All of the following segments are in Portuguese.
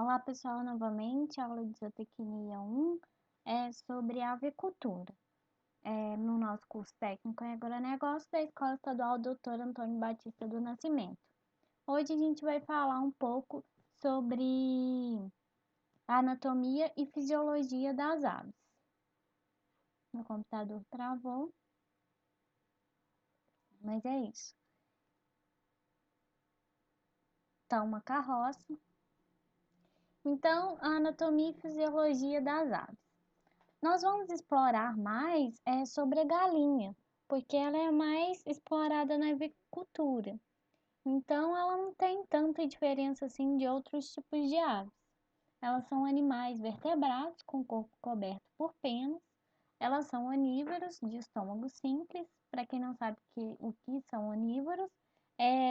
Olá pessoal, novamente, a aula de zootecnia 1 é sobre avicultura. No nosso curso técnico em agronegócio da Escola Estadual Dr. Antônio Batista do Nascimento. Hoje a gente vai falar um pouco sobre a anatomia e fisiologia das aves. Meu computador travou, mas é isso. Tá uma carroça. Então, a anatomia e fisiologia das aves. Nós vamos explorar mais sobre a galinha, porque ela é mais explorada na avicultura. Então, ela não tem tanta diferença assim de outros tipos de aves. Elas são animais vertebrados com o corpo coberto por penas. Elas são onívoros de estômago simples. Para quem não sabe o que são onívoros,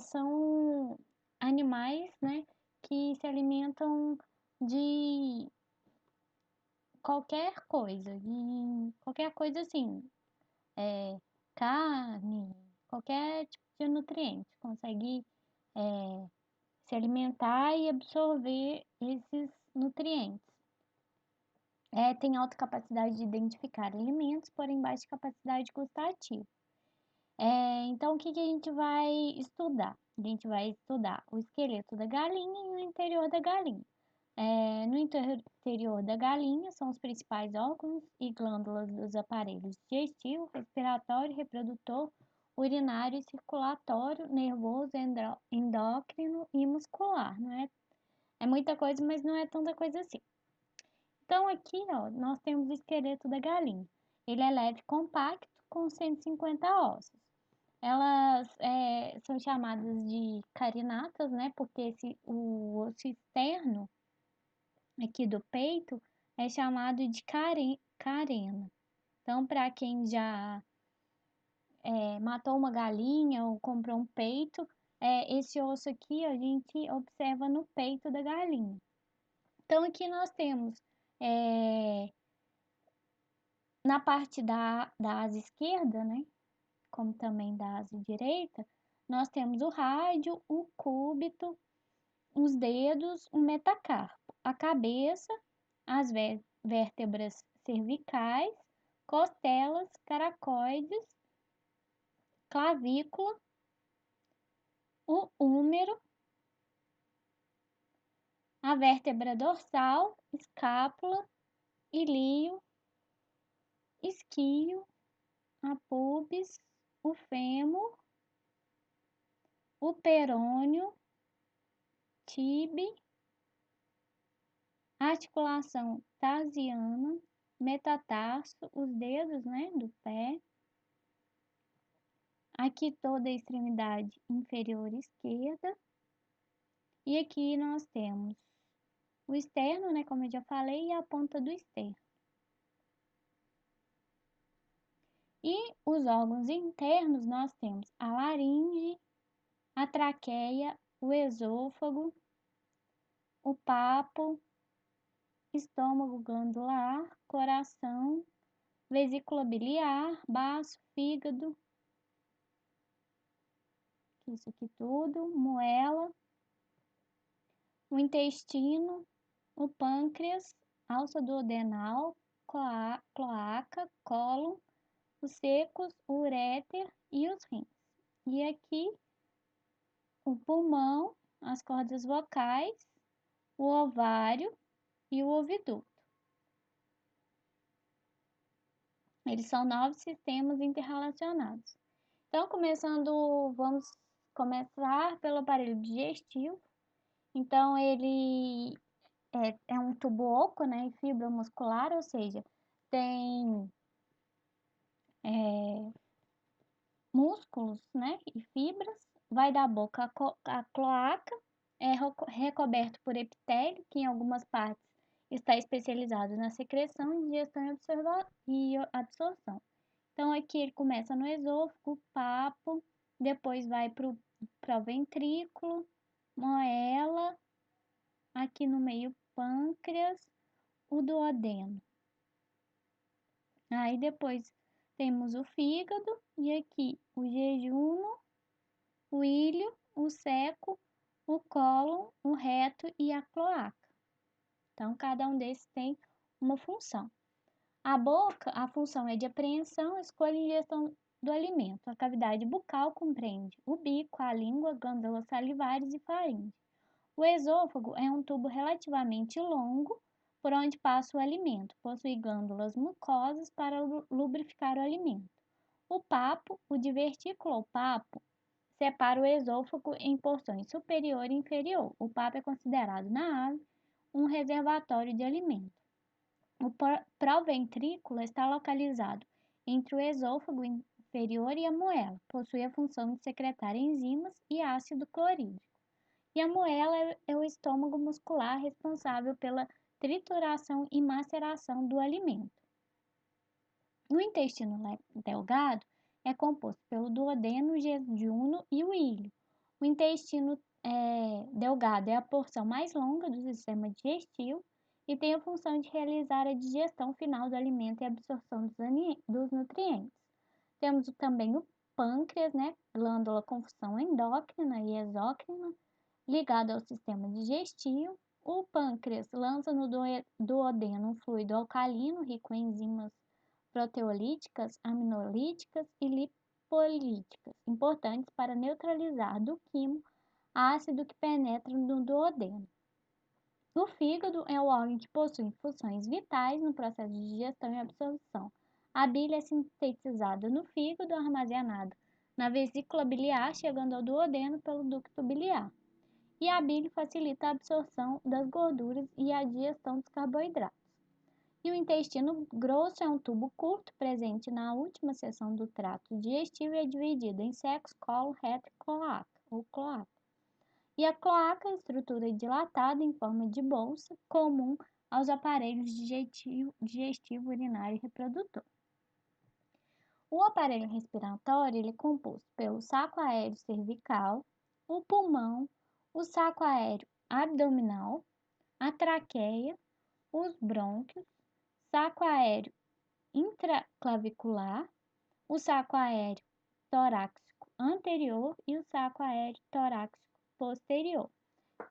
são animais, né, que se alimentam de qualquer coisa assim, é, carne, qualquer tipo de nutriente, consegue se alimentar e absorver esses nutrientes. Tem alta capacidade de identificar alimentos, porém baixa capacidade gustativa. Então, o que a gente vai estudar? A gente vai estudar o esqueleto da galinha e o interior da galinha. No interior da galinha são os principais órgãos e glândulas dos aparelhos digestivo, respiratório, reprodutor, urinário e circulatório, nervoso, endócrino e muscular. Não é, é muita coisa, mas não é tanta coisa assim. Então aqui, ó, nós temos o esqueleto da galinha. Ele é leve e compacto, com 150 ossos. Elas são chamadas de carinatas, né? Porque o osso externo aqui do peito é chamado de carena. Então, para quem já matou uma galinha ou comprou um peito, esse osso aqui a gente observa no peito da galinha. Então, aqui nós temos na parte da asa esquerda, né, como também da asa direita, nós temos o rádio, o cúbito, os dedos, o metacarpo, a cabeça, as vértebras cervicais, costelas, caracoides, clavícula, o húmero, a vértebra dorsal, escápula, ilío, isquio, a pubis, o fêmur, o perônio, tibe, articulação tarsiana, metatarso, os dedos, né, do pé. Aqui toda a extremidade inferior esquerda. E aqui nós temos o externo, né, como eu já falei, e a ponta do externo. E os órgãos internos nós temos a laringe, a traqueia, o esôfago, o papo, estômago glandular, coração, vesícula biliar, baço, fígado, isso aqui tudo, moela, o intestino, o pâncreas, alça duodenal, cloaca, cólon, os secos, o uréter e os rins. E aqui o pulmão, as cordas vocais, o ovário e o oviduto. Eles são 9 sistemas interrelacionados. Então, vamos começar pelo aparelho digestivo. Então, ele é um tubo oco, né, e fibra muscular, ou seja, tem músculos, né, e fibras. Vai da boca à cloaca, é recoberto por epitélio, que em algumas partes está especializado na secreção, digestão e absorção. Então, aqui ele começa no esôfago, papo, depois vai para o ventrículo, moela, aqui no meio pâncreas, o duodeno. Aí depois temos o fígado e aqui o jejuno, o ilho, o seco, o cólon, o reto e a cloaca. Então, cada um desses tem uma função. A boca, a função é de apreensão, escolha e ingestão do alimento. A cavidade bucal compreende o bico, a língua, glândulas salivares e faringe. O esôfago é um tubo relativamente longo por onde passa o alimento. Possui glândulas mucosas para lubrificar o alimento. O papo, o divertículo ou papo, separa o esôfago em porções superior e inferior. O papo é considerado na ave um reservatório de alimento. O proventrículo está localizado entre o esôfago inferior e a moela. Possui a função de secretar enzimas e ácido clorídrico. E a moela é o estômago muscular responsável pela trituração e maceração do alimento. O intestino delgado é composto pelo duodeno, jejunum e o íleo. O intestino delgado é a porção mais longa do sistema digestivo e tem a função de realizar a digestão final do alimento e a absorção dos nutrientes. Temos também o pâncreas, né, glândula com função endócrina e exócrina, ligado ao sistema digestivo. O pâncreas lança no duodeno um fluido alcalino rico em enzimas proteolíticas, aminolíticas e lipolíticas, importantes para neutralizar do quimo ácido que penetra no duodeno. O fígado é o órgão que possui funções vitais no processo de digestão e absorção. A bile é sintetizada no fígado, armazenada na vesícula biliar, chegando ao duodeno pelo ducto biliar. E a bile facilita a absorção das gorduras e a digestão dos carboidratos. E o intestino grosso é um tubo curto, presente na última seção do trato digestivo e é dividido em sexo, colo, reto e cloaca, ou cloaca. E a cloaca é estrutura dilatada em forma de bolsa, comum aos aparelhos digestivo, urinário e reprodutor. O aparelho respiratório ele é composto pelo saco aéreo cervical, o pulmão, o saco aéreo abdominal, a traqueia, os brônquios, saco aéreo intraclavicular, o saco aéreo torácico anterior e o saco aéreo torácico posterior.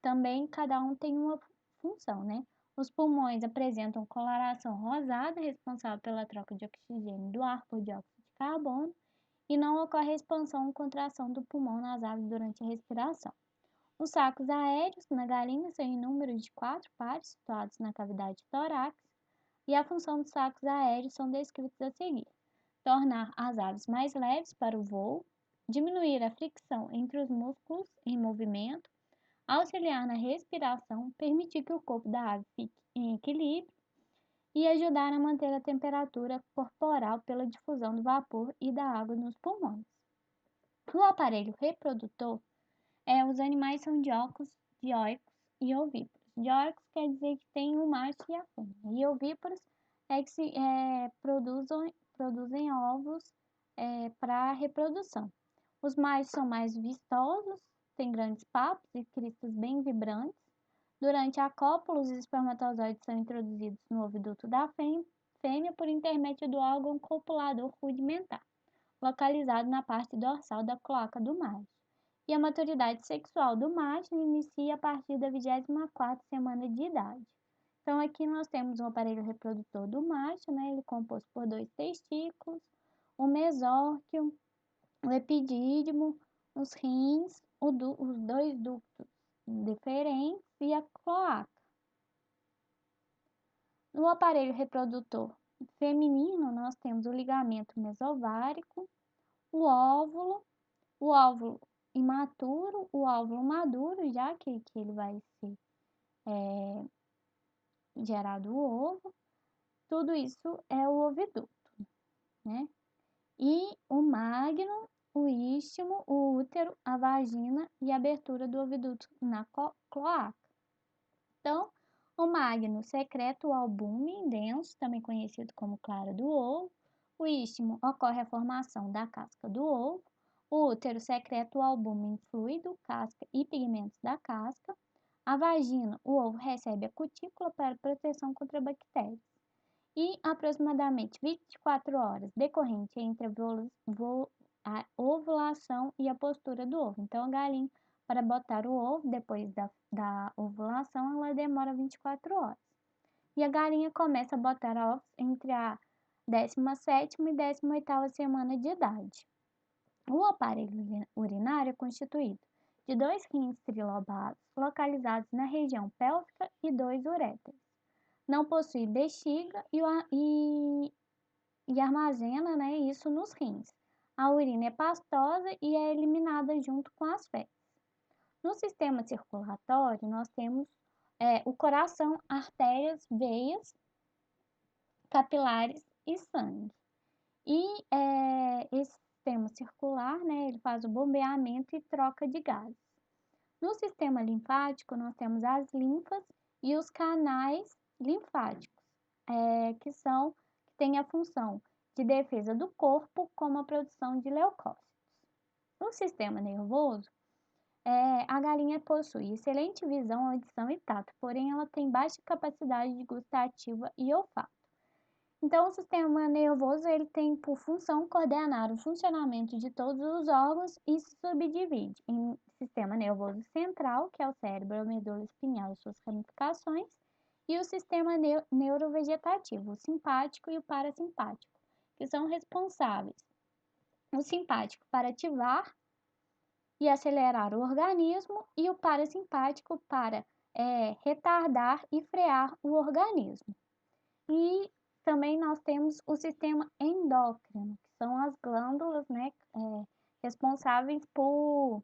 Também cada um tem uma função, né? Os pulmões apresentam coloração rosada, responsável pela troca de oxigênio do ar por dióxido de carbono, e não ocorre expansão ou contração do pulmão nas aves durante a respiração. Os sacos aéreos na galinha são em número de 4 pares situados na cavidade torácica, e a função dos sacos aéreos são descritas a seguir: tornar as aves mais leves para o voo, diminuir a fricção entre os músculos em movimento, auxiliar na respiração, permitir que o corpo da ave fique em equilíbrio e ajudar a manter a temperatura corporal pela difusão do vapor e da água nos pulmões. O aparelho reprodutor os animais são dioicos e ovíparos. Dioicos quer dizer que tem o macho e a fêmea. E ovíparos é que produzem ovos para reprodução. Os machos são mais vistosos, têm grandes papos e cristas bem vibrantes. Durante a cópula, os espermatozoides são introduzidos no oviduto da fêmea por intermédio do órgão copulador rudimentar, localizado na parte dorsal da cloaca do macho. E a maturidade sexual do macho inicia a partir da 24ª semana de idade. Então, aqui nós temos um aparelho reprodutor do macho, né? Ele é composto por 2 testículos, o mesórquio, o epidídimo, os rins, os 2 ductos deferentes e a cloaca. No aparelho reprodutor feminino, nós temos o ligamento mesovárico, o óvulo imaturo, o óvulo maduro, já que ele vai ser gerado o ovo. Tudo isso é o oviduto, né? E o magno, o istmo, o útero, a vagina e a abertura do oviduto na cloaca. Então, o magno secreta o albúmen denso, também conhecido como clara do ovo. O istmo ocorre a formação da casca do ovo. O útero secreta o albúmen fluido, casca e pigmentos da casca. A vagina, o ovo recebe a cutícula para proteção contra bactérias. E aproximadamente 24 horas decorrente entre a ovulação e a postura do ovo. Então, a galinha, para botar o ovo, depois da ovulação, ela demora 24 horas. e a galinha começa a botar ovos entre a 17ª e 18ª semana de idade. O aparelho urinário é constituído de 2 rins trilobados localizados na região pélvica e 2 uréteres. Não possui bexiga e armazena, né, isso nos rins. A urina é pastosa e é eliminada junto com as fezes. No sistema circulatório, nós temos o coração, artérias, veias, capilares e sangue. E esse sistema circular, né, ele faz o bombeamento e troca de gases. No sistema linfático, nós temos as linfas e os canais linfáticos, que têm a função de defesa do corpo, como a produção de leucócitos. No sistema nervoso, a galinha possui excelente visão, audição e tato, porém ela tem baixa capacidade gustativa e olfato. Então, o sistema nervoso ele tem por função coordenar o funcionamento de todos os órgãos e se subdivide em sistema nervoso central, que é o cérebro, a medula espinhal e suas ramificações, e o sistema neurovegetativo, o simpático e o parasimpático, que são responsáveis. O simpático para ativar e acelerar o organismo e o parasimpático para retardar e frear o organismo. E também nós temos o sistema endócrino, que são as glândulas, né, responsáveis por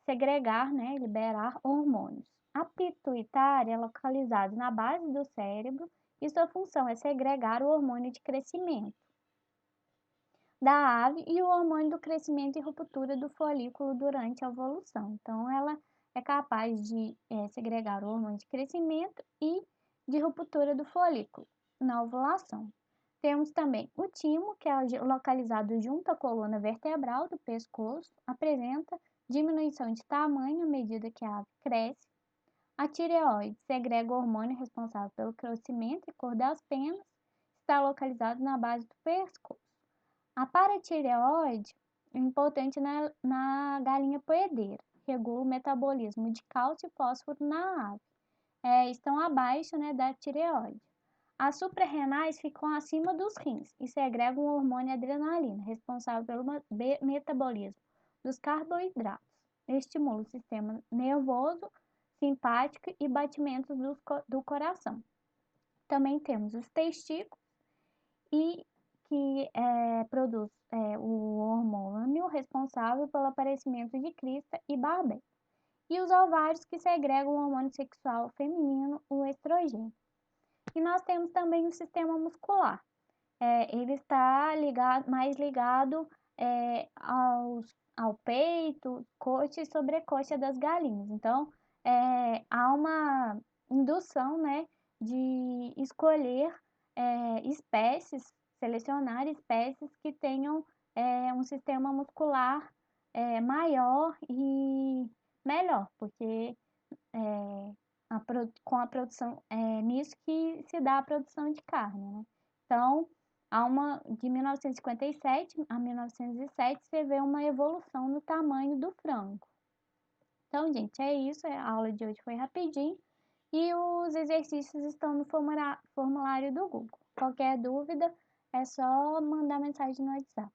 segregar, né, liberar hormônios. A pituitária é localizada na base do cérebro e sua função é segregar o hormônio de crescimento da ave e o hormônio do crescimento e ruptura do folículo durante a ovulação. Então, ela é capaz de segregar o hormônio de crescimento e de ruptura do folículo na ovulação. Temos também o timo, que é localizado junto à coluna vertebral do pescoço, apresenta diminuição de tamanho à medida que a ave cresce. A tireoide segrega o hormônio responsável pelo crescimento e cor das penas, está localizado na base do pescoço. A paratireoide é importante na galinha poedeira, regula o metabolismo de cálcio e fósforo na ave. Estão abaixo, né, da tireoide. As suprarrenais ficam acima dos rins e segregam o hormônio adrenalina, responsável pelo metabolismo dos carboidratos. Estimula o sistema nervoso, simpático e batimentos do coração. Também temos os testículos que produz o hormônio responsável pelo aparecimento de crista e barbelo. E os ovários que segregam o hormônio sexual feminino, o estrogênio. E nós temos também o sistema muscular. Ele está mais ligado ao peito, coxa e sobrecoxa das galinhas. Então, há uma indução, né, de escolher espécies, selecionar espécies que tenham um sistema muscular maior e melhor, porque com a produção, nisso que se dá a produção de carne, né? Então, de 1957 a 1907, você vê uma evolução no tamanho do frango. Então, gente, é isso. A aula de hoje foi rapidinho. E os exercícios estão no formulário do Google. Qualquer dúvida, é só mandar mensagem no WhatsApp.